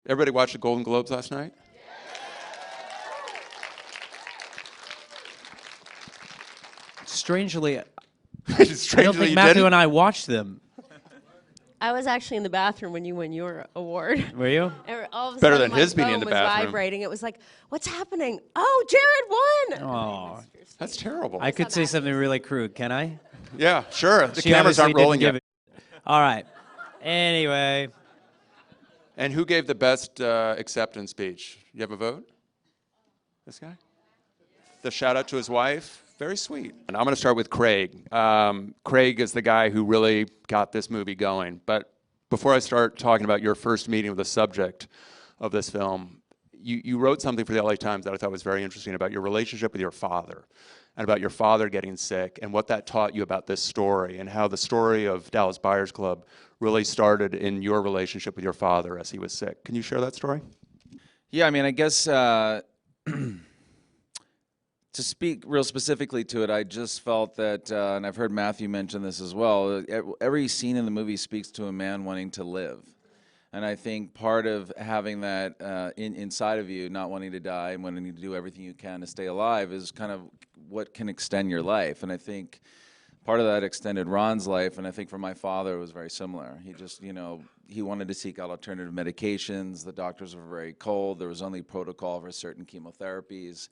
Everybody watched the Golden Globes last night? Strangely, I Strangely, don't think you Matthew didn't? and I watched them. I was actually in the bathroom when you won your award. Were you? And all of a Better sudden, than his my being in phone the was bathroom. vibrating. It was like, what's happening? Oh, Jared won! Oh, That's terrible. I could say something really crude. Can I? Yeah, sure. The She cameras obviously aren't rolling didn't yet. give it. All right. Anyway, And who gave the best acceptance speech? You have a vote? This guy? The shout out to his wife? Very sweet. And I'm going to start with Craig. Craig is the guy who really got this movie going. But before I start talking about your first meeting with the subject of this film, you wrote something for the LA Times that I thought was very interesting about your relationship with your father and about your father getting sick and what that taught you about this story and how the story of Dallas Buyers Club really started in your relationship with your father as he was sick. Can you share that story? Yeah, I mean, I guess to speak real specifically to it, I just felt that, and I've heard Matthew mention this as well, every scene in the movie speaks to a man wanting to live. And I think part of having that inside of you, not wanting to die and wanting to do everything you can to stay alive, is kind of what can extend your life. And I think part of that extended Ron's life, and I think for my father it was very similar. He just, he wanted to seek out alternative medications. The doctors were very cold. There was only protocol for certain chemotherapies.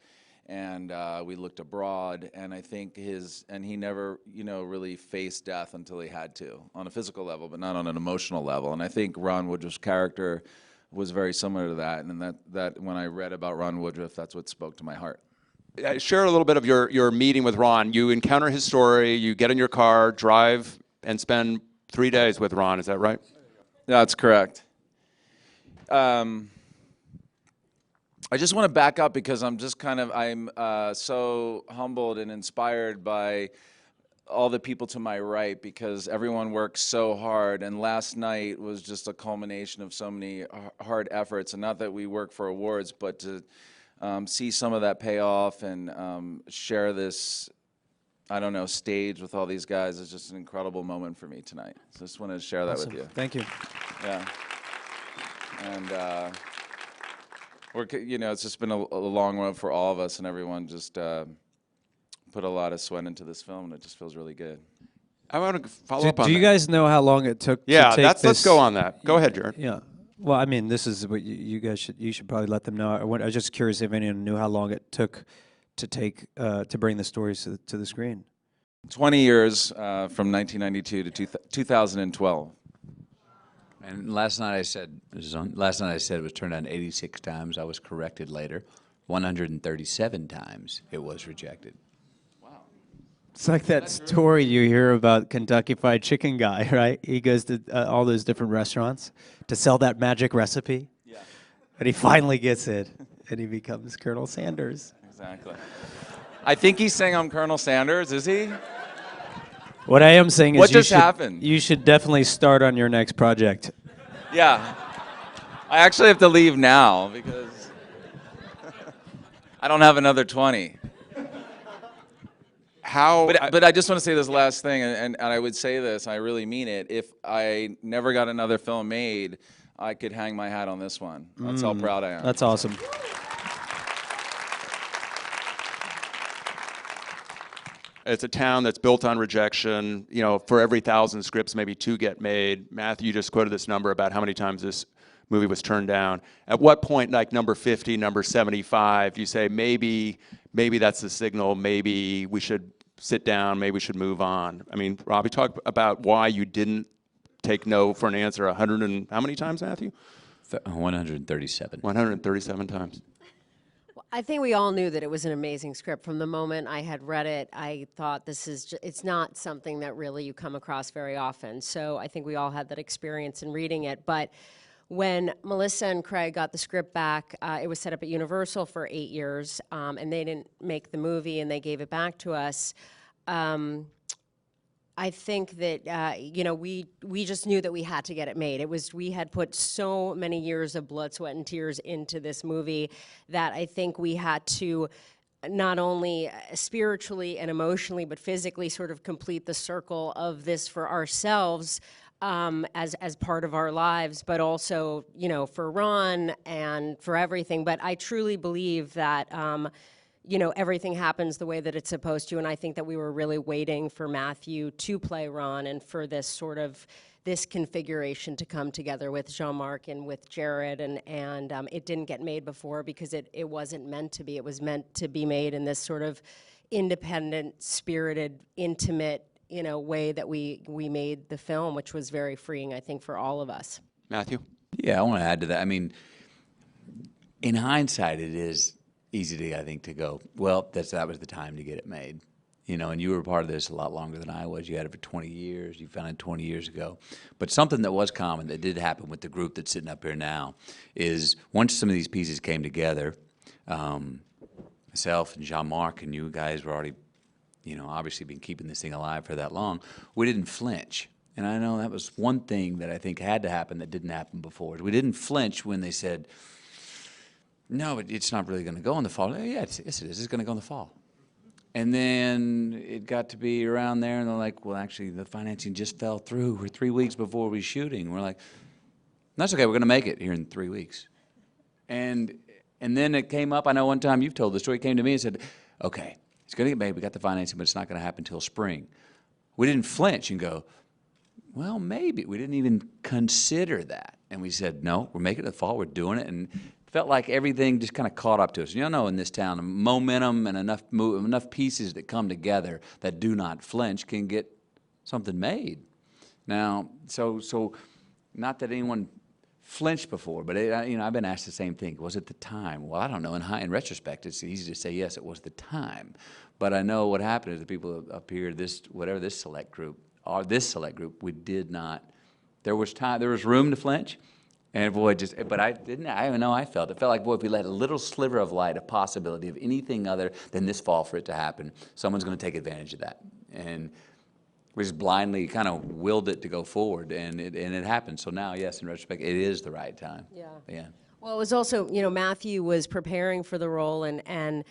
And we looked abroad, and I think he never, really faced death until he had to, on a physical level, but not on an emotional level. And I think Ron Woodruff's character was very similar to that, and that when I read about Ron Woodruff, that's what spoke to my heart. Share a little bit of your meeting with Ron. You encounter his story, you get in your car, drive, and spend 3 days with Ron. Is that right? That's correct. I just want to back up because I'm so humbled and inspired by all the people to my right, because everyone works so hard, and last night was just a culmination of so many hard efforts, and not that we work for awards, but to see some of that pay off and share this, I don't know, stage with all these guys is just an incredible moment for me tonight. So I just wanted to share that with you. Thank you. Yeah. And it's just been a long road for all of us, and everyone just put a lot of sweat into this film, and it just feels really good. I want to follow up on Do you that. guys know how long it took Yeah, to take this? let's go on that. Go ahead, Jared. Yeah. Well, I mean, this is what you guys should probably let them know. I was just curious if anyone knew how long it took to bring the stories to the screen. 20 years from 1992 to 2012. And last night I said it was turned on 86 times. I was corrected later. 137 times it was rejected. Wow. It's like that story you hear about Kentucky Fried Chicken guy, right? He goes to all those different restaurants to sell that magic recipe. Yeah. And he finally gets it, and he becomes Colonel Sanders. Exactly. I think he's saying I'm Colonel Sanders, is he? What I am saying is What just happened? You should definitely start on your next project. Yeah. I actually have to leave now because I don't have another 20. But I just want to say this last thing, and I would say this, I really mean it. If I never got another film made, I could hang my hat on this one. That's how proud I am. That's awesome. It's a town that's built on rejection. For every 1,000 scripts, maybe 2 get made. Matthew, you just quoted this number about how many times this movie was turned down. At what point, like number 50, number 75, you say, maybe that's the signal, maybe we should sit down, maybe we should move on? I mean, Robbie, talk about why you didn't take no for an answer 100 and how many times, Matthew? 137. 137 times. I think we all knew that it was an amazing script. From the moment I had read it, I thought it's not something that really you come across very often. So I think we all had that experience in reading it. But when Melissa and Craig got the script back, it was set up at Universal for 8 years, and they didn't make the movie, and they gave it back to us. I think that we just knew that we had to get it made. We had put so many years of blood, sweat, and tears into this movie that I think we had to not only spiritually and emotionally, but physically sort of complete the circle of this for ourselves. as part of our lives, but also, you know, for Ron and for everything. But I truly believe that, you know, everything happens the way that it's supposed to, and I think that we were really waiting for Matthew to play Ron and for this sort of this configuration to come together with Jean-Marc and with Jared, and it didn't get made before because it wasn't meant to be. It was meant to be made in this sort of independent, spirited, intimate, you know, way that we made the film, which was very freeing, I think, for all of us. Matthew? Yeah, I want to add to that. I mean, in hindsight, it is easy to, I think, to go, well, that was the time to get it made. You know, and you were part of this a lot longer than I was. You had it for 20 years. You found it 20 years ago. But something that was common that did happen with the group that's sitting up here now is once some of these pieces came together, myself and Jean-Marc and you guys were already, you know, obviously been keeping this thing alive for that long, we didn't flinch. And I know that was one thing that I think had to happen that didn't happen before. We didn't flinch when they said, no, it's not really going to go in the fall. Yeah, yes, it is. It's going to go in the fall. And then it got to be around there, and they're like, well, actually, the financing just fell through. We're 3 weeks before we're shooting. We're like, that's okay. We're going to make it here in 3 weeks. And then it came up. I know one time you've told the story. It came to me and said, okay, it's going to get made. We got the financing, but it's not going to happen until spring. We didn't flinch and go, well, maybe. We didn't even consider that. And we said, no, we're making it in the fall. We're doing it. And felt like everything just kind of caught up to us. You know, in this town, momentum and enough pieces that come together that do not flinch can get something made. Now, so not that anyone flinched before, but you know, I've been asked the same thing. Was it the time? Well, I don't know. In retrospect, it's easy to say yes, it was the time. But I know what happened is the people up here, this select group, we did not. There was time. There was room to flinch. And boy, but I know I felt. It felt like, boy, if we let a little sliver of light, a possibility of anything other than this fall for it to happen, someone's going to take advantage of that. And we just blindly kind of willed it to go forward, and it happened. So now, yes, in retrospect, it is the right time. Yeah. Yeah. Well, it was also, you know, Matthew was preparing for the role and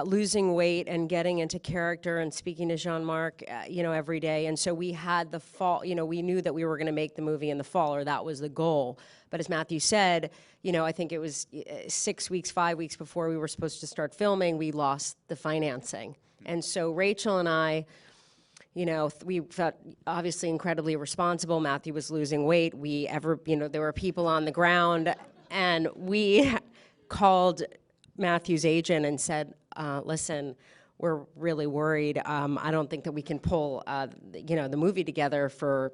losing weight and getting into character and speaking to Jean-Marc, you know, every day. And so we had the fall, you know, we knew that we were going to make the movie in the fall, or that was the goal. But as Matthew said, you know, I think it was 6 weeks, 5 weeks before we were supposed to start filming, we lost the financing. And so Rachel and I, you know, we felt obviously incredibly responsible. Matthew was losing weight. You know, there were people on the ground, and we called Matthew's agent and said, listen, we're really worried. I don't think that we can pull, you know, the movie together for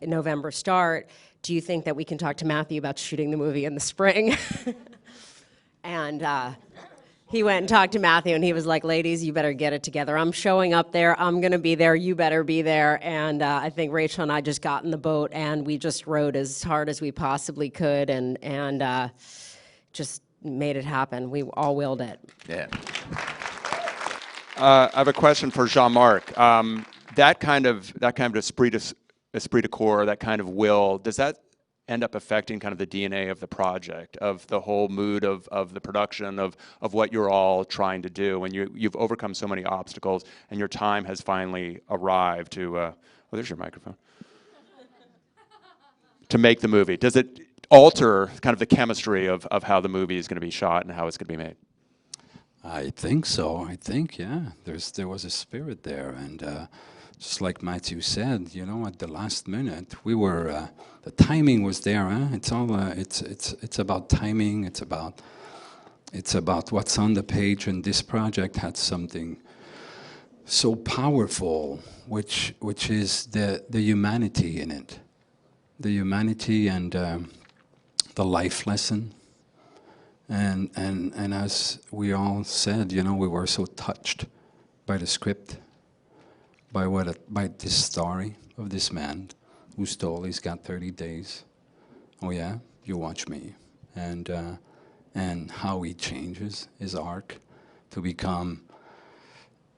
November start. Do you think that we can talk to Matthew about shooting the movie in the spring? And he went and talked to Matthew, and he was like, ladies, you better get it together. I'm showing up there. I'm going to be there. You better be there. And I think Rachel and I just got in the boat, and we just rowed as hard as we possibly could, and just made it happen. We all willed it. Yeah. I have a question for Jean-Marc. That kind of esprit de corps, that kind of will, does that end up affecting kind of the DNA of the project, of the whole mood of the production, of what you're all trying to do? When you've overcome so many obstacles and your time has finally arrived to, oh, there's your microphone, to make the movie. Does it alter kind of the chemistry of how the movie is going to be shot and how it's going to be made? I think so. I think, yeah. There was a spirit there, and just like Matthew said, you know, at the last minute, we were. The timing was there. Huh? It's all. It's about timing. It's about what's on the page. And this project had something so powerful, which is the humanity in it, the humanity and the life lesson. And as we all said, you know, we were so touched by the script, by this story of this man who's told he's got 30 days. Oh yeah, you watch me, and how he changes his arc to become,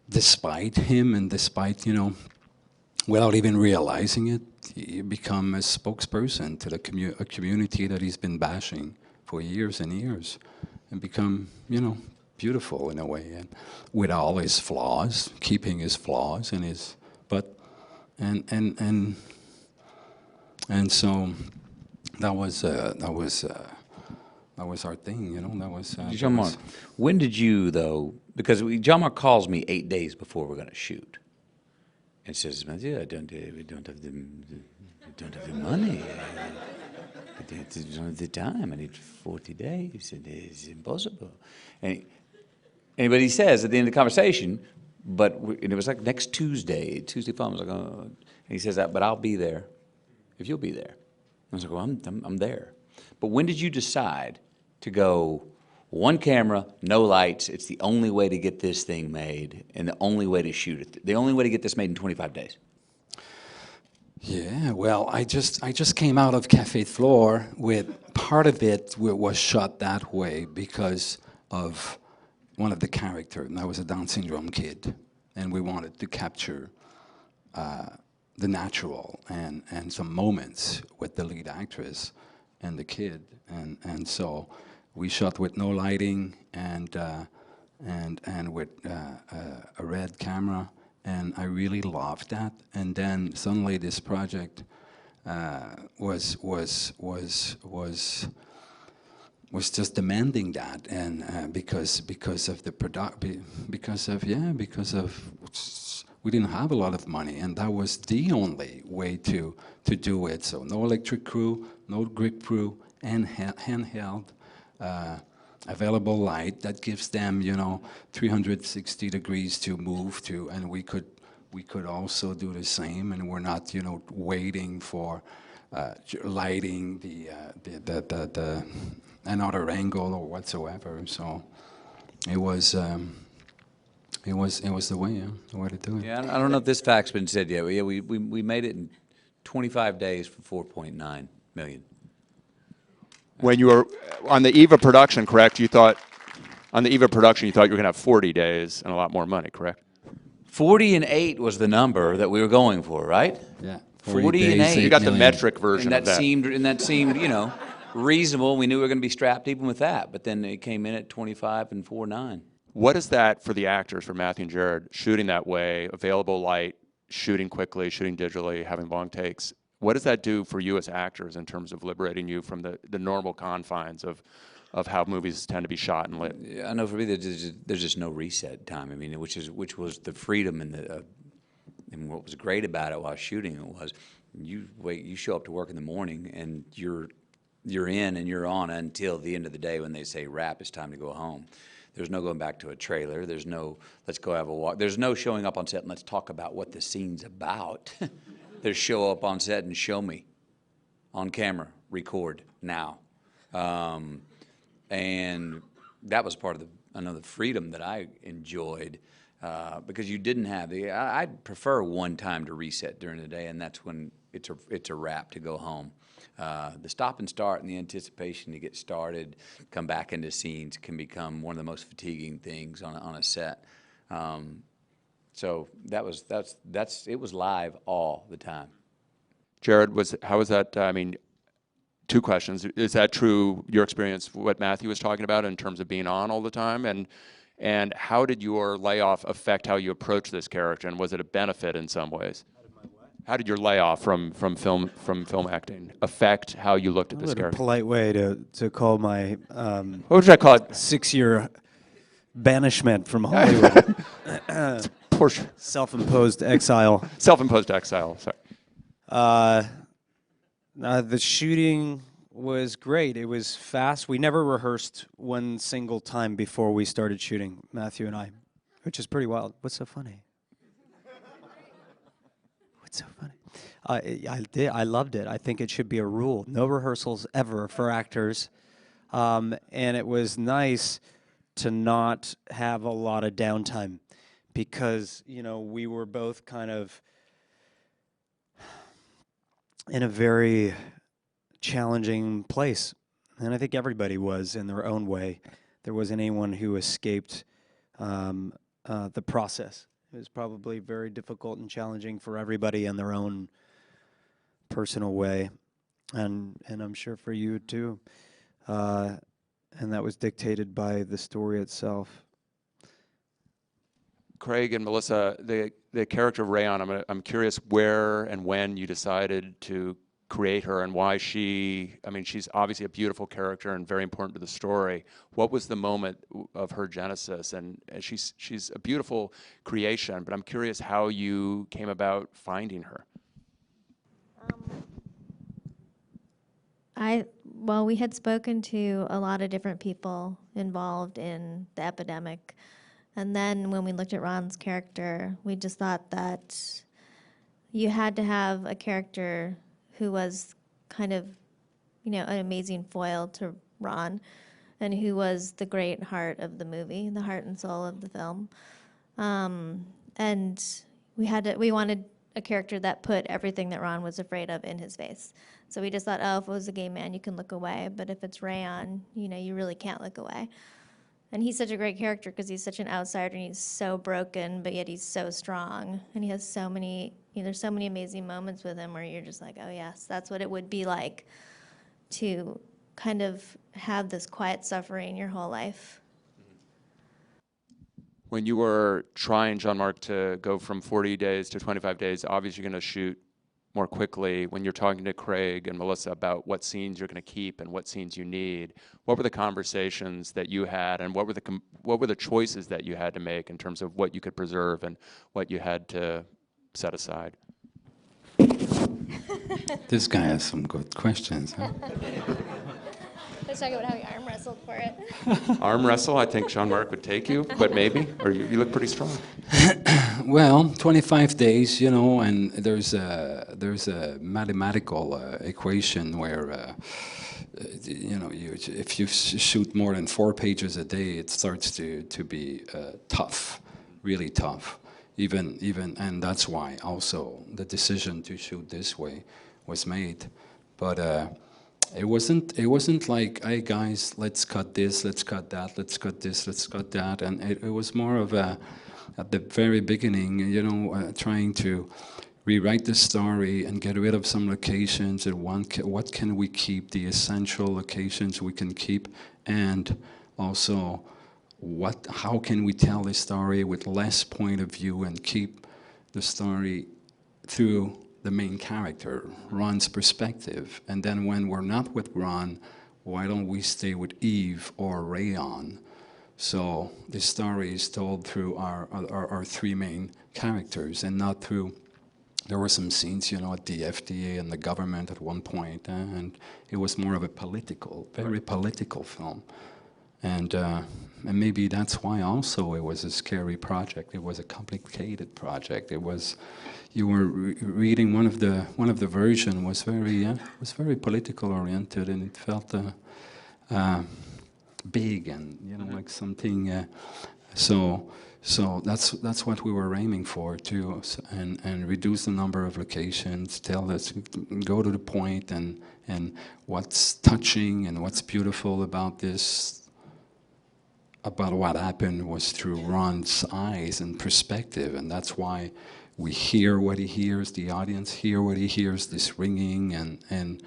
despite him and despite, you know, without even realizing it, he become a spokesperson to the a community that he's been bashing for years and years, and become, you know, beautiful in a way, and with all his flaws, keeping his flaws and his, and And so that was our thing, you know. That was Jean-Marc, when did you, though, because Jean-Marc calls me 8 days before we're going to shoot and says, "Mathieu, we don't have the money. I don't have the time. I need 40 days. It's impossible." But he says at the end of the conversation, and it was like next Tuesday following, I was like, "Oh," and he says that, "But I'll be there if you'll be there." I was like, "Well, I'm there." But when did you decide to go one camera, no lights? It's the only way to get this thing made, and the only way to shoot it. The only way to get this made in 25 days. Yeah, well, I just came out of Café Flore with part of it was shot that way because of one of the characters, and that was a Down syndrome kid, and we wanted to capture the natural and some moments with the lead actress and the kid, and so we shot with no lighting and with a red camera. And I really loved that. And then suddenly this project was just demanding that, and because of the because of we didn't have a lot of money, and that was the only way to do it. So no electric crew, no grip crew, and handheld. Available light that gives them, 360 degrees to move to, and we could also do the same, and we're not, waiting for lighting the another angle or whatsoever. So it was the way, the way to do it. Yeah, I don't know if this fact's been said yet, but yeah, we made it in 25 days for 4.9 million. When you were on the eve of production, correct? You thought you were going to have 40 days and a lot more money, correct? 40 and 8 was the number that we were going for, right? Yeah. 40 and 8. You got the metric version And of that. that seemed, reasonable. We knew we were going to be strapped even with that, but then it came in at 25 and 4.9. What is that for the actors, for Matthew and Jared, shooting that way, available light, shooting quickly, shooting digitally, having long takes? What does that do for you as actors in terms of liberating you from the normal confines of how movies tend to be shot and lit? Yeah, I know for me, there's just no reset time. I mean, which was the freedom and what was great about it while shooting it was you show up to work in the morning and you're in and you're on until the end of the day when they say wrap, it's time to go home. There's no going back to a trailer. There's no let's go have a walk. There's no showing up on set and let's talk about what the scene's about. There's show up on set and show me on camera, record now. And that was part of the freedom that I enjoyed because you didn't have I'd prefer one time to reset during the day, and that's when it's a wrap to go home. The stop and start and the anticipation to get started, come back into scenes can become one of the most fatiguing things on a set. So it was live all the time. Jared, how was that? I mean, two questions. Is that true, your experience, what Matthew was talking about in terms of being on all the time? And how did your layoff affect how you approach this character? And was it a benefit in some ways? How did your layoff from film acting affect how you looked at this A character? polite way to call my What would I call it? 6-year banishment from Hollywood. Portion. Self-imposed exile. Self-imposed exile. Sorry. The shooting was great. It was fast. We never rehearsed one single time before we started shooting, Matthew and I, which is pretty wild. What's so funny? What's so funny? I loved it. I think it should be a rule. No rehearsals ever for actors. And it was nice to not have a lot of downtime because, we were both kind of in a very challenging place. And I think everybody was in their own way. There wasn't anyone who escaped the process. It was probably very difficult and challenging for everybody in their own personal way. And I'm sure for you too. And that was dictated by the story itself. Craig and Melissa, the character of Rayon, I'm curious where and when you decided to create her and why I mean, she's obviously a beautiful character and very important to the story. What was the moment of her genesis? And she's a beautiful creation, but I'm curious how you came about finding her. Well, we had spoken to a lot of different people involved in the epidemic. And then when we looked at Ron's character, we just thought that you had to have a character who was kind of, an amazing foil to Ron, and who was the great heart of the movie, the heart and soul of the film. And we wanted a character that put everything that Ron was afraid of in his face. So we just thought, oh, if it was a gay man, you can look away. But if it's Rayon, you really can't look away. And he's such a great character because he's such an outsider and he's so broken, but yet he's so strong. And he has so many, there's so many amazing moments with him where you're just like, oh yes, that's what it would be like to kind of have this quiet suffering your whole life. When you were trying, Jean-Marc, to go from 40 days to 25 days, obviously you're going to shoot more quickly. When you're talking to Craig and Melissa about what scenes you're going to keep and what scenes you need, what were the conversations that you had, and what were the choices that you had to make in terms of what you could preserve and what you had to set aside? This guy has some good questions. Huh? Let's talk about how he arm wrestled for it. Arm wrestle, I think Jean-Marc would take you, but maybe, or you look pretty strong. Well, 25 days, and there's a mathematical equation where, if you shoot more than 4 pages a day, it starts to be tough, really tough. And that's why also the decision to shoot this way was made. But it wasn't like, hey guys, let's cut this, let's cut that, let's cut this, let's cut that, and it was more of a, at the very beginning, trying to rewrite the story and get rid of some locations and what can we keep, the essential locations we can keep, and also how can we tell the story with less point of view and keep the story through the main character, Ron's perspective. And then when we're not with Ron, why don't we stay with Eve or Rayon? So the story is told through our 3 main characters and not through, there were some scenes, at the FDA and the government at one point, and it was more of a very political film. And maybe that's why also it was a scary project. It was a complicated project. It was, you were reading one of the version was very political oriented, and it felt big and like something. So that's what we were aiming for too, and reduce the number of locations. Tell us, go to the point, and what's touching and what's beautiful about this. About what happened was through Ron's eyes and perspective, and that's why we hear what he hears, the audience hear what he hears, this ringing, and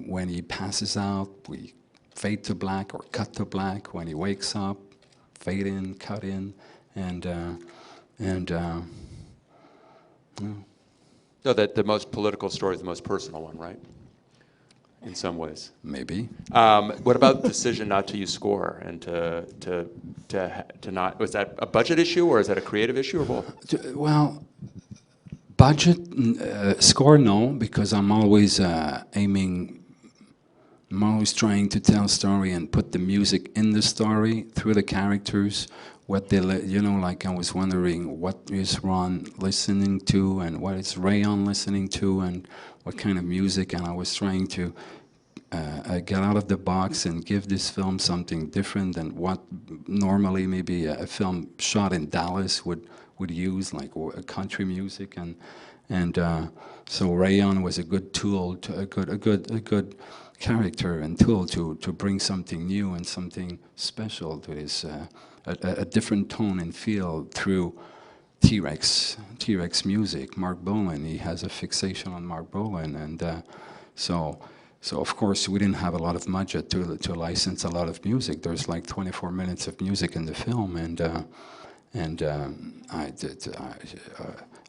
when he passes out, we fade to black or cut to black. When he wakes up, fade in, cut in, So that the most political story is the most personal one, right? In some ways. Maybe. What about the decision not to use score and to not? Was that a budget issue or is that a creative issue or both? Well, budget, score, no, because I'm always aiming. I'm always trying to tell a story and put the music in the story through the characters. What they, like I was wondering, what is Ron listening to, and what is Rayon listening to, and what kind of music, and I was trying to get out of the box and give this film something different than what normally maybe a film shot in Dallas would use, like country music, and so Rayon was a good tool, a good character and tool to bring something new and something special to this, a different tone and feel through T-Rex music. Mark Bolan, he has a fixation on Mark Bolan, and so of course we didn't have a lot of budget to license a lot of music. There's like 24 minutes of music in the film, and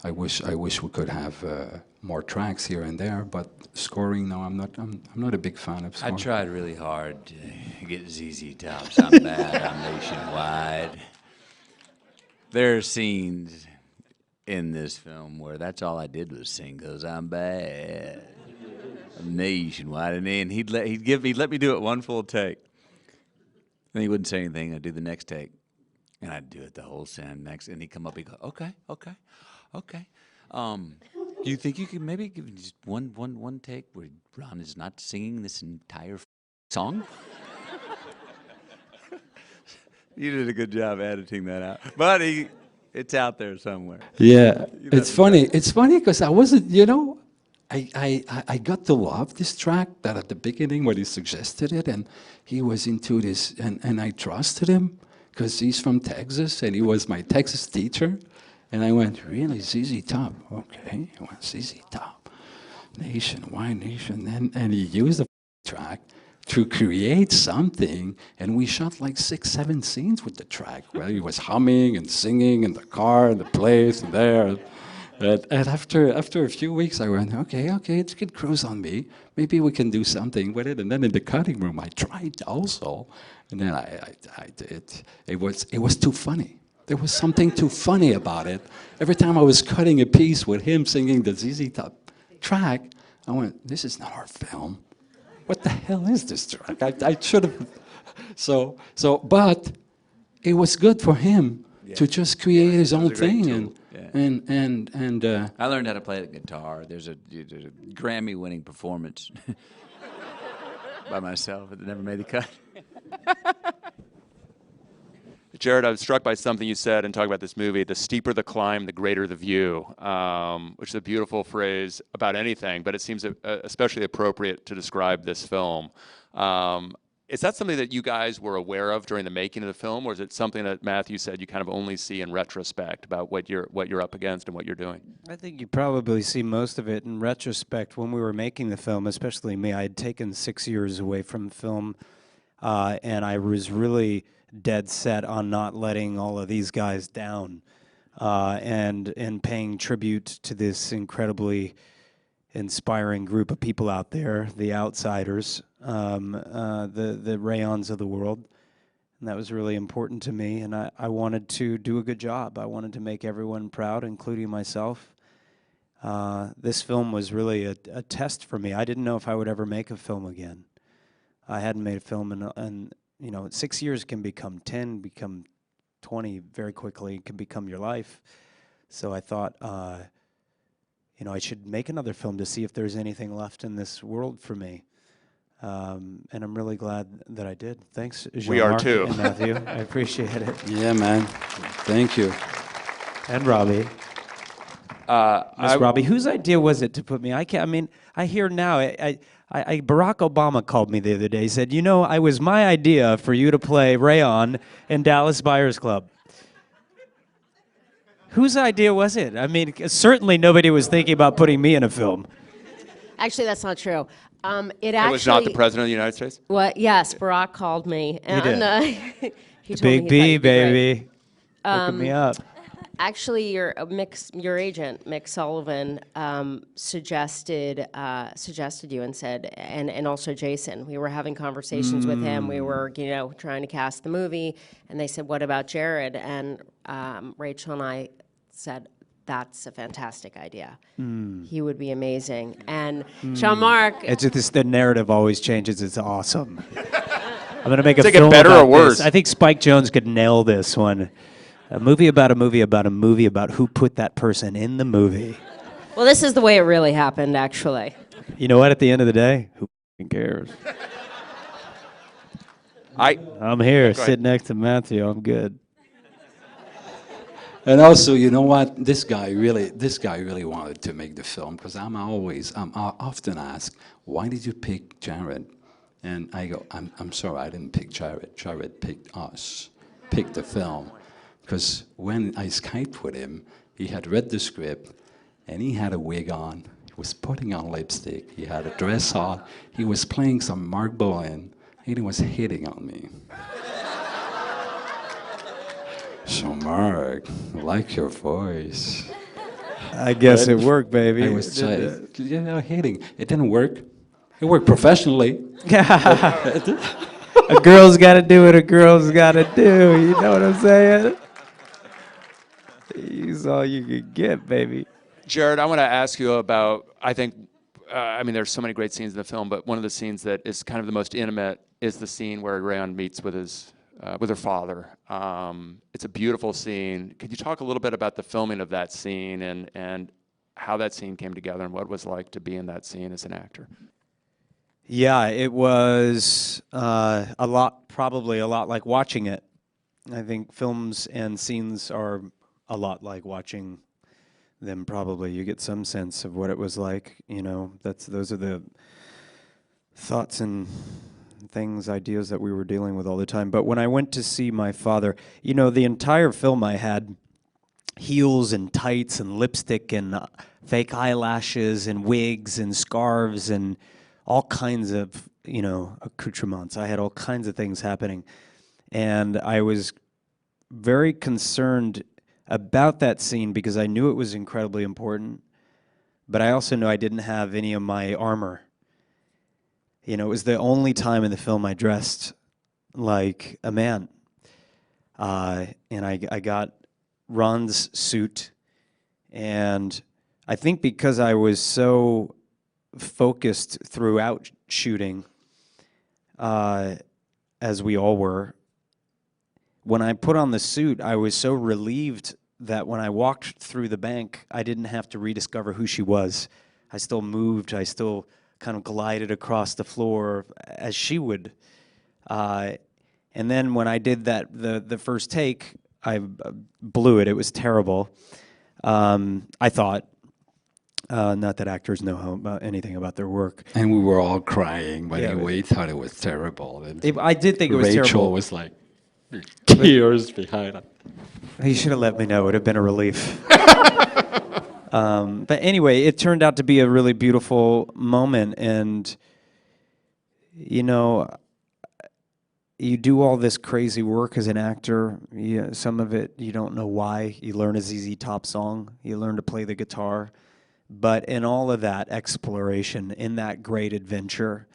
I wish we could have more tracks here and there, but scoring, no, I'm not a big fan of I scoring. tried really hard to get ZZ Top. So I'm bad. I'm nationwide. There are scenes in this film where that's all I did was sing, 'cause I'm bad. I'm nationwide. And then he'd let me do it one full take. And he wouldn't say anything. I'd do the next take. And I'd do it the whole scene next. And he'd come up, he'd go, okay. Do you think you could maybe give me just one take where Ron is not singing this entire song? You did a good job editing that out. But it's out there somewhere. Yeah, it's funny. It's funny because I wasn't, I got to love this track that at the beginning when he suggested it, and he was into this, and I trusted him because he's from Texas and he was my Texas teacher. And I went, really, ZZ Top? Okay, I went, ZZ Top, nationwide, nation. And he used the track to create something, and we shot like 6, 7 scenes with the track, where he was humming and singing in the car, and the place, and there. And after a few weeks, I went, okay, it could cruise on me. Maybe we can do something with it. And then in the cutting room, I tried also, and then I did. It was too funny. There was something too funny about it. Every time I was cutting a piece with him singing the ZZ Top track, I went, this is not our film. What the hell is this track? I should have. But it was good for him to just create his own thing, and I learned how to play the guitar. There's a Grammy-winning performance by myself that never made the cut. Jared, I was struck by something you said in talking about this movie, the steeper the climb, the greater the view, which is a beautiful phrase about anything, but it seems especially appropriate to describe this film. Is that something that you guys were aware of during the making of the film, or is it something that Matthew said you kind of only see in retrospect about what you're up against and what you're doing? I think you probably see most of it in retrospect. When we were making the film, especially me, I had taken 6 years away from film, and I was really dead set on not letting all of these guys down, and paying tribute to this incredibly inspiring group of people out there, the outsiders, the Rayons of the world. And that was really important to me, and I wanted to do a good job. I wanted to make everyone proud, including myself. This film was really a test for me. I didn't know if I would ever make a film again. I hadn't made a film in 6 years can become 10, become 20 very quickly. It can become your life. So I thought, I should make another film to see if there's anything left in this world for me. And I'm really glad that I did. Thanks, Jean-Marc. We are too. And Matthew. I appreciate it. yeah, man, thank you. And Robbie. Miss Robbie, whose idea was it to put me? I hear now. Barack Obama called me the other day. He said, it was my idea for you to play Rayon in Dallas Buyers Club. Whose idea was it? Certainly nobody was thinking about putting me in a film. Actually, that's not true. It was not the President of the United States? What? Yes, Barack called me. And, did. he told Big me he thought B, you'd be great. baby. Hooking me up. Actually, your agent, Mick Sullivan, suggested you and said, and also Jason. We were having conversations with him. We were, trying to cast the movie, and they said, "What about Jared?" And Rachel and I said, "That's a fantastic idea. He would be amazing." And Jean-Marc, It's just the narrative always changes. It's awesome. I'm gonna make a Take it film better or about worse? this. I think Spike Jonze could nail this one. A movie about a movie about a movie about who put that person in the movie. well, this is the way it really happened, actually. You know what? At the end of the day, who f***ing cares? I'm here, sitting next to Matthew. I'm good. And also, you know what? This guy really wanted to make the film, because I'm often asked, why did you pick Jared? And I go, I'm sorry, I didn't pick Jared. Jared picked us, picked the film. Because when I Skyped with him, he had read the script, and he had a wig on. He was putting on lipstick. He had a dress on. He was playing some Mark Bowen, and he was hitting on me. So Mark, I like your voice. I guess But it worked, baby. I was hating. It didn't work. It worked professionally. A girl's got to do what a girl's got to do. You know what I'm saying? Use all you can get, baby. Jared, I want to ask you about, I think, I mean, there's so many great scenes in the film, but one of the scenes that is kind of the most intimate is the scene where Rayon meets with her father. It's a beautiful scene. Could you talk a little bit about the filming of that scene and how that scene came together and what it was like to be in that scene as an actor? Yeah, it was probably a lot like watching it. I think films and scenes are a lot like watching them. Probably you get some sense of what it was like. You know, those are the thoughts and things, ideas that we were dealing with all the time. But when I went to see my father, you know, the entire film I had heels and tights and lipstick and fake eyelashes and wigs and scarves and all kinds of, you know, accoutrements. I had all kinds of things happening. And I was very concerned about that scene because I knew it was incredibly important, but I also knew I didn't have any of my armor. You know, it was the only time in the film I dressed like a man. And I got Ron's suit, and I think because I was so focused throughout shooting, as we all were, when I put on the suit, I was so relieved that when I walked through the bank, I didn't have to rediscover who she was. I still moved, I still kind of glided across the floor as she would. And then when I did that, the first take, I blew it. It was terrible. I thought, not that actors know anything about their work. And we were all crying, but Yeah, anyway, thought it was terrible. And I did think it was Rachel terrible. was like, tears behind it. He should have let me know. It would have been a relief. But anyway, it turned out to be a really beautiful moment. And, you know, you do all this crazy work as an actor. Some of it, you don't know why. You learn a ZZ Top song. You learn to play the guitar. But in all of that exploration, in that great adventure,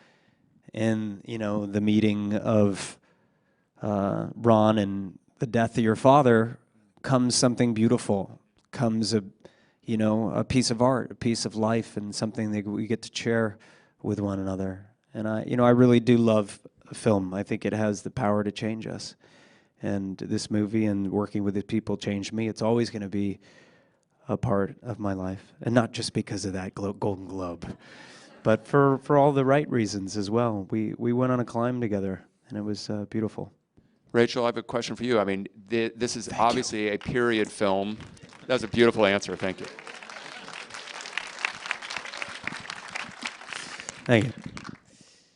in, you know, the meeting of Ron and the death of your father, comes something beautiful, comes a piece of art, a piece of life, and something that we get to share with one another. And I really do love film. I think it has the power to change us. And this movie and working with the people changed me. It's always going to be a part of my life, and not just because of that Golden Globe, but for all the right reasons as well. We went on a climb together, and it was beautiful. Rachel, I have a question for you. I mean, this is obviously a period film. That was a beautiful answer. Thank you. Thank you.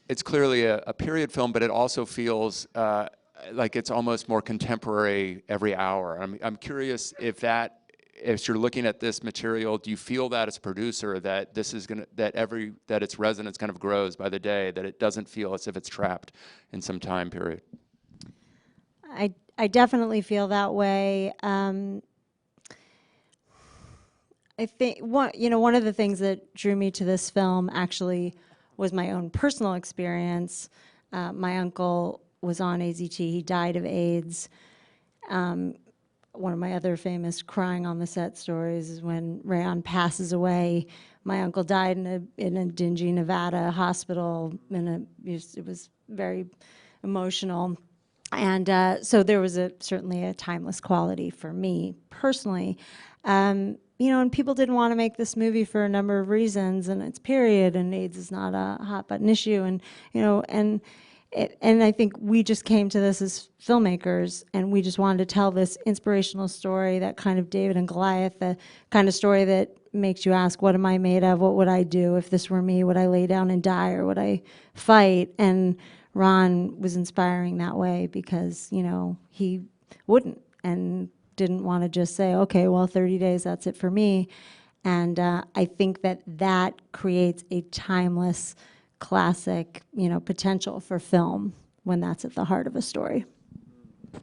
It's clearly a period film, but it also feels like it's almost more contemporary every hour. I'm curious if you're looking at this material, do you feel that as a producer that this is that its resonance kind of grows by the day, that it doesn't feel as if it's trapped in some time period? I definitely feel that way. I think one of the things that drew me to this film actually was my own personal experience. My uncle was on AZT. He died of AIDS. One of my other famous crying on the set stories is when Rayon passes away. My uncle died in a dingy Nevada hospital. It was very emotional. And so there was certainly a timeless quality for me personally. And people didn't want to make this movie for a number of reasons, and it's period, and AIDS is not a hot button issue, and I think we just came to this as filmmakers, and we just wanted to tell this inspirational story, that kind of David and Goliath, the kind of story that makes you ask, what am I made of? What would I do if this were me? Would I lay down and die, or would I fight? And Ron was inspiring that way because, he wouldn't and didn't want to just say, okay, well, 30 days, that's it for me. And I think that creates a timeless, classic, potential for film when that's at the heart of a story.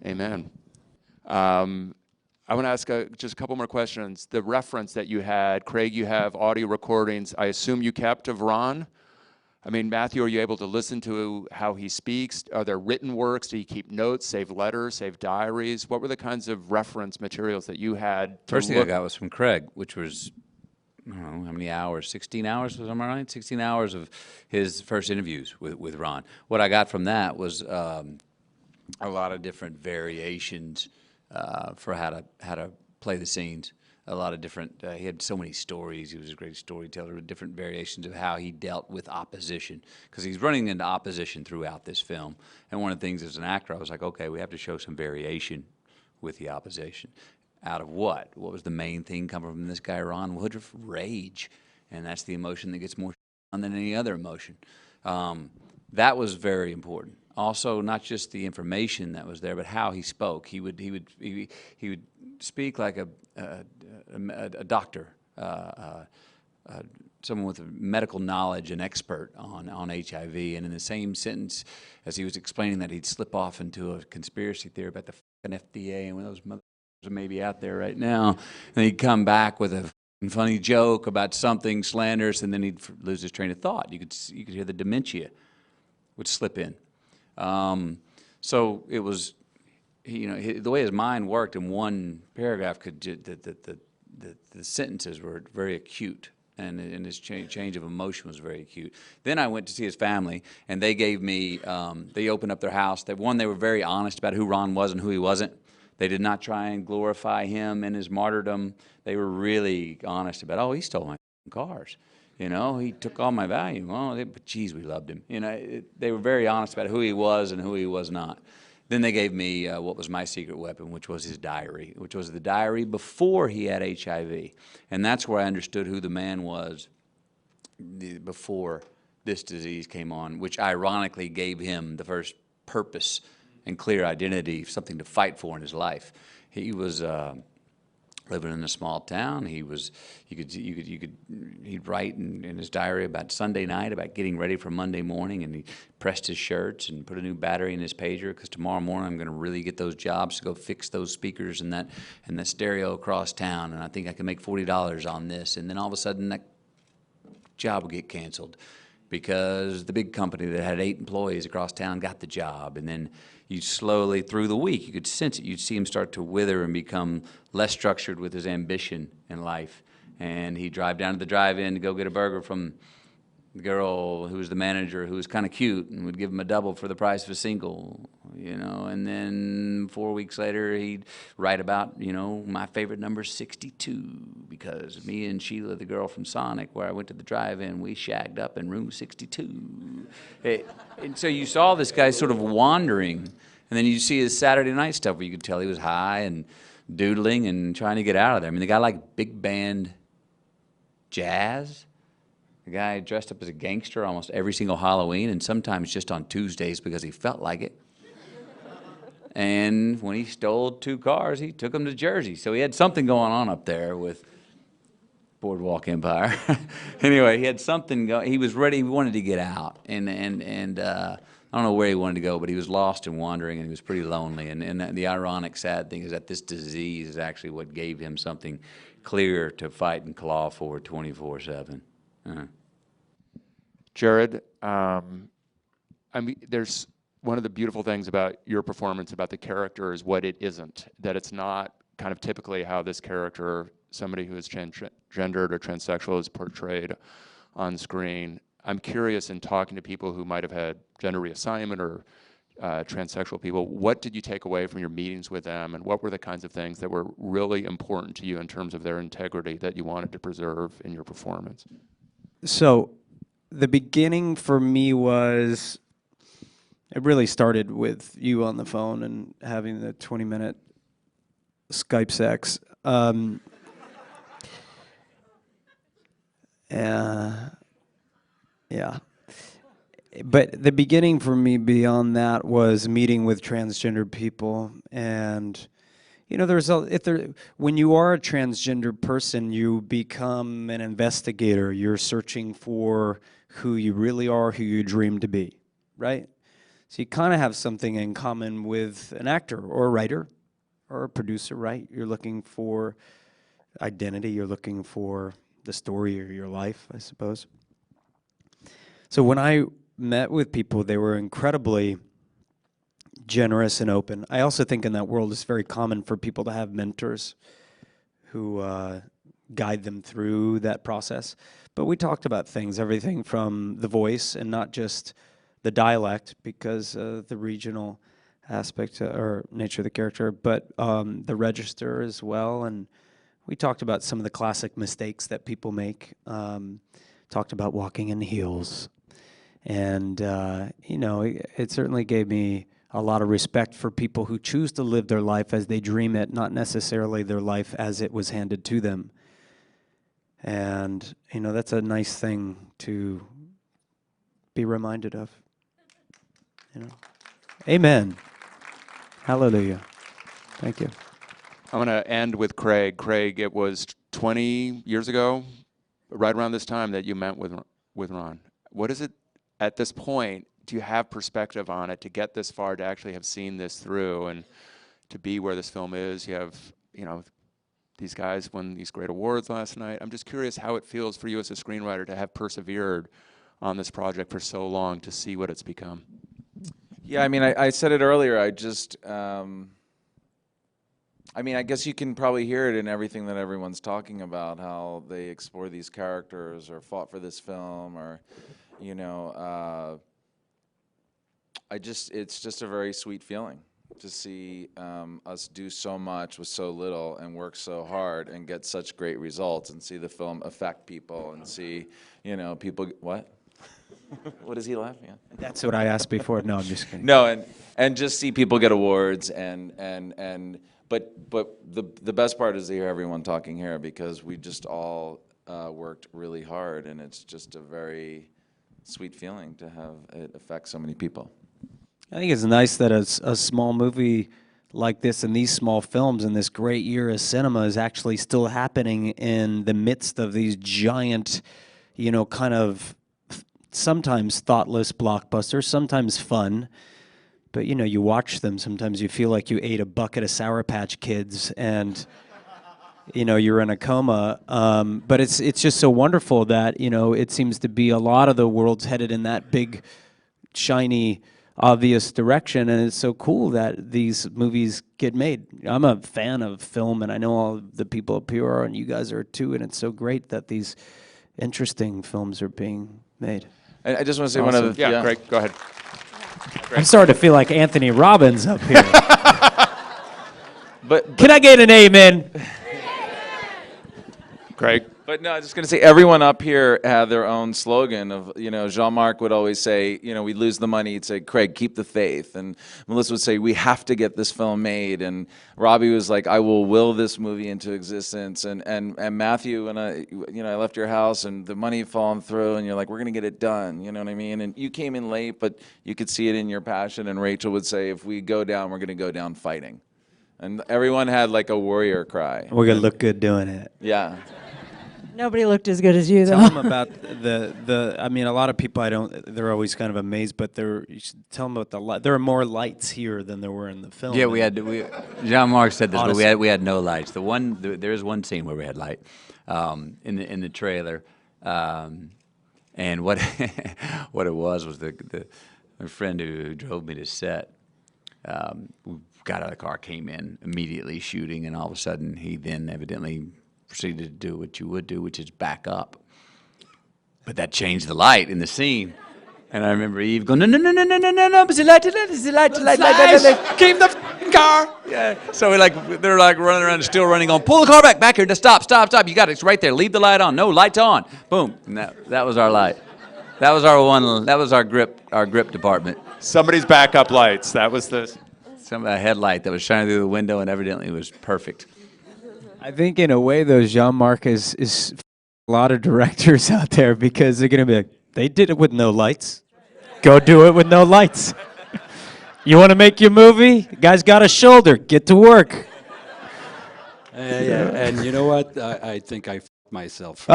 Amen. I want to ask just a couple more questions. The reference that you had, Craig, you have audio recordings, I assume you kept of Ron? I mean, Matthew, are you able to listen to how he speaks? Are there written works? Do you keep notes, save letters, save diaries? What were the kinds of reference materials that you had to First thing I look? got was from Craig, which was, I don't know, how many hours? 16 hours, am I right? 16 hours of his first interviews with Ron. What I got from that was a lot of different variations for how to play the scenes. A lot of different, he had so many stories. He was a great storyteller, different variations of how he dealt with opposition. Because he's running into opposition throughout this film. And one of the things as an actor, I was like, okay, we have to show some variation with the opposition. Out of what? What was the main thing coming from this guy, Ron Woodruff? Rage. And that's the emotion that gets more on than any other emotion. That was very important. Also, not just the information that was there, but how he spoke. He would speak like a doctor, someone with medical knowledge, an expert on HIV. And in the same sentence, as he was explaining that, he'd slip off into a conspiracy theory about the fucking FDA and one of those motherfuckers are maybe out there right now. And he'd come back with a funny joke about something slanderous, and then he'd lose his train of thought. You could hear the dementia would slip in. So it was, the way his mind worked in one paragraph, the sentences were very acute, and his change of emotion was very acute. Then I went to see his family, and they gave me, they opened up their house. They were very honest about who Ron was and who he wasn't. They did not try and glorify him and his martyrdom. They were really honest about, oh, he stole my cars. He took all my value. But geez, we loved him. They were very honest about who he was and who he was not. Then they gave me what was my secret weapon, which was his diary, which was the diary before he had HIV. And that's where I understood who the man was before this disease came on, which ironically gave him the first purpose and clear identity, something to fight for in his life. He was living in a small town. He'd write in his diary about Sunday night, about getting ready for Monday morning, and he pressed his shirts and put a new battery in his pager, because tomorrow morning I'm going to really get those jobs to go fix those speakers and that stereo across town, and I think I can make $40 on this. And then all of a sudden that job would get canceled because the big company that had 8 employees across town got the job. And then you slowly, through the week, you could sense it. You'd see him start to wither and become less structured with his ambition in life. And he'd drive down to the drive-in to go get a burger from the girl who was the manager, who was kind of cute, and would give him a double for the price of a single, And then 4 weeks later, he'd write about, my favorite number, 62, because me and Sheila, the girl from Sonic, where I went to the drive-in, we shagged up in room 62. And so you saw this guy sort of wandering, and then you see his Saturday night stuff where you could tell he was high and doodling and trying to get out of there. I mean, the guy liked big band jazz. The guy dressed up as a gangster almost every single Halloween, and sometimes just on Tuesdays because he felt like it. And when he stole 2 cars, he took them to Jersey. So he had something going on up there with Boardwalk Empire. Anyway, he had something going. He was ready. He wanted to get out, and I don't know where he wanted to go, but he was lost and wandering, and he was pretty lonely. And the ironic, sad thing is that this disease is actually what gave him something clear to fight and claw for 24/7. Jared, there's one of the beautiful things about your performance, about the character, is what it isn't. That it's not kind of typically how this character, somebody who is transgendered or transsexual, is portrayed on screen. I'm curious, in talking to people who might have had gender reassignment or transsexual people, what did you take away from your meetings with them, and what were the kinds of things that were really important to you in terms of their integrity that you wanted to preserve in your performance? So the beginning for me was, it really started with you on the phone and having the 20-minute Skype sex. Yeah. But the beginning for me beyond that was meeting with transgender people. And, when you are a transgender person, you become an investigator. You're searching for who you really are, who you dream to be, right? So you kind of have something in common with an actor or a writer, or a producer, right? You're looking for identity. You're looking for the story of your life, I suppose. So when I met with people, they were incredibly generous and open. I also think in that world it's very common for people to have mentors who guide them through that process. But we talked about things, everything from the voice and not just the dialect, because the regional aspect or nature of the character, but the register as well. And we talked about some of the classic mistakes that people make. Talked about walking in heels. And, it certainly gave me a lot of respect for people who choose to live their life as they dream it, not necessarily their life as it was handed to them. And, that's a nice thing to be reminded of. Amen. Hallelujah. Thank you. I'm going to end with Craig. Craig, it was 20 years ago, right around this time, that you met with Ron. What is it at this point? Do you have perspective on it to get this far, to actually have seen this through and to be where this film is? You have, these guys won these great awards last night. I'm just curious how it feels for you as a screenwriter to have persevered on this project for so long, to see what it's become. Yeah, I mean, I said it earlier. I just, I guess you can probably hear it in everything that everyone's talking about, how they explore these characters or fought for this film, or, it's just a very sweet feeling to see us do so much with so little and work so hard and get such great results, and see the film affect people, and see, people, what? What does he laugh? Yeah. That's what I asked before. No, I'm just kidding. No, and just see people get awards, but the best part is to hear everyone talking here, because we just all worked really hard, and it's just a very sweet feeling to have it affect so many people. I think it's nice that a small movie like this and these small films in this great year of cinema is actually still happening in the midst of these giant, kind of sometimes thoughtless blockbusters, sometimes fun. But, you watch them, sometimes you feel like you ate a bucket of Sour Patch Kids and, you're in a coma. But it's just so wonderful that, it seems to be a lot of the world's headed in that big, shiny, obvious direction. And it's so cool that these movies get made. I'm a fan of film, and I know all the people up here are, and you guys are too. And it's so great that these interesting films are being made. I just want to say one other thing. Yeah, Craig, go ahead. I'm starting to feel like Anthony Robbins up here. But Can I get an amen? Craig? But no, I was just going to say, everyone up here had their own slogan of, Jean-Marc would always say, we'd lose the money. He'd say, Craig, keep the faith. And Melissa would say, we have to get this film made. And Robbie was like, I will will this movie into existence. And Matthew, when I left your house and the money had fallen through, and you're like, we're going to get it done. You know what I mean? And you came in late, but you could see it in your passion. And Rachel would say, if we go down, we're going to go down fighting. And everyone had like a warrior cry. We're going to look good doing it. Yeah. Nobody looked as good as you, though. Tell them about a lot of people they're always kind of amazed, but you should tell them about the light. There are more lights here than there were in the film. Yeah, Jean-Marc said this, honestly. But we had no lights. There is one scene where we had light in the trailer, and what what it was my friend who drove me to set. We got out of the car, came in immediately shooting, and all of a sudden he then evidently proceeded to do what you would do, which is back up. But that changed the light in the scene. And I remember Eve going, no, it's the light, keep the car. Yeah. So they're running around, still running on, pull the car back here, just stop. You got it, it's right there, leave the light on. No, light's on. Boom. And that was our light. That was our grip department. Somebody's backup lights. That was a headlight that was shining through the window, and evidently it was perfect. I think in a way, though, Jean-Marc is a lot of directors out there, because they're going to be like, they did it with no lights. Go do it with no lights. You want to make your movie? The guy's got a shoulder. Get to work. Yeah, and you know what? I think I f***ed myself.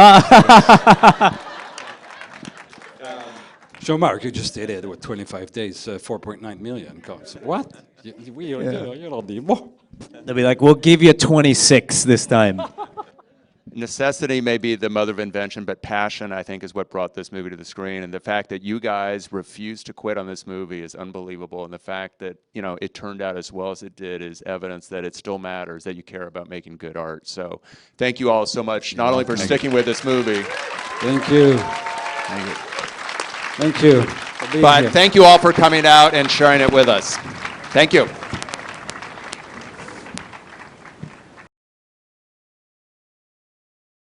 Jean-Marc, you just did it with 25 days, 4.9 million costs. What? You don't need more. They'll be like, we'll give you 26 this time. Necessity may be the mother of invention, but passion, I think, is what brought this movie to the screen. And the fact that you guys refused to quit on this movie is unbelievable. And the fact that, you know, it turned out as well as it did is evidence that it still matters, that you care about making good art. So thank you all so much, not only for sticking with this movie, Thank you. Thank you. Thank you. for being but here. thank you all for coming out and sharing it with us. Thank you.